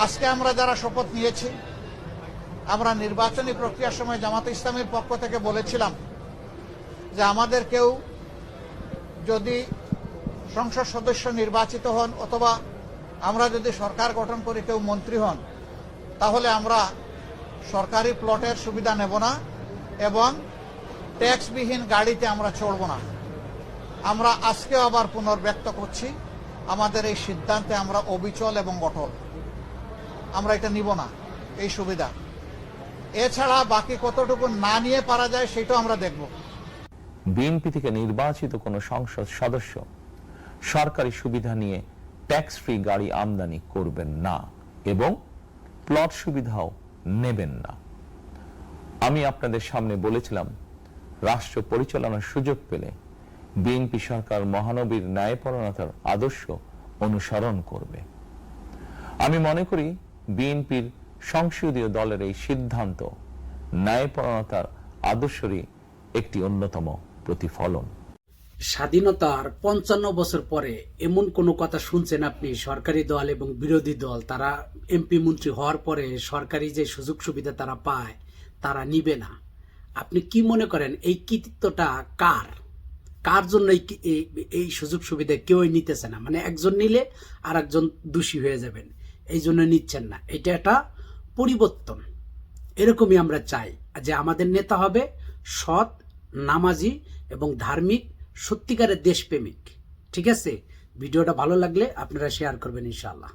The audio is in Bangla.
আজকে আমরা যারা শপথ নিয়েছি, আমরা নির্বাচনী প্রক্রিয়ার সময় জামাতে ইসলামীর পক্ষ থেকে বলেছিলাম যে আমাদের কেউ যদি সংসদ সদস্য নির্বাচিত হন অথবা আমরা যদি সরকার গঠন করি কেউ মন্ত্রী হন, তাহলে আমরা সরকারি প্লটের সুবিধা নেব না এবং ট্যাক্সবিহীন গাড়িতে আমরা চড়ব না। আমরা আজকেও আবার পুনর্ব্যক্ত করছি, আমাদের এই সিদ্ধান্তে আমরা অবিচল এবং অটল। আমরা এটা নিব না, এই সুবিধা। এছাড়া বাকি কতটুকু না নিয়ে পারা যায় সেটাও আমরা দেখব। বিএনপি থেকে নির্বাচিত কোন সংসদ সদস্য সরকারি সুবিধা নিয়ে ট্যাক্স ফ্রি গাড়ি আমদানি করবেন না এবং প্লট সুবিধাও নেবেন না। আমি আপনাদের সামনে বলেছিলাম, রাষ্ট্র পরিচালনার সুযোগ পেলে বিএনপি সরকার মহানবীর ন্যায়পরায়ণতার আদর্শ অনুসরণ করবে। আমি মনে করি বিএনপির সংসদীয় দলের এই সিদ্ধান্ত ন্যায়পরায়ণতার আদর্শেরই একটি অন্যতম প্রতিফলন। স্বাধীনতার ৫৫ বছর পরে এমন কোনো কথা শুনছেন আপনি? সরকারি দল এবং বিরোধী দল তারা এমপি মন্ত্রী হওয়ার পরে সরকারি যে সুযোগ সুবিধা তারা পায় তারা নিবে না। আপনি কি মনে করেন এই কৃতিত্বটা কার জন্য এই সুযোগ সুবিধা কেউই নিতেছে না? মানে একজন নিলে আর একজন দোষী হয়ে যাবেন, এই জন্য নিচ্ছেন না। এটা একটা পরিবর্তন। এরকমই আমরা চাই যে আমাদের নেতা হবে সৎ, নামাজি এবং ধার্মিক, সত্যিকারের দেশপ্রেমিক। ঠিক আছে, ভিডিওটা ভালো লাগলে আপনারা শেয়ার করবেন ইনশাআল্লাহ।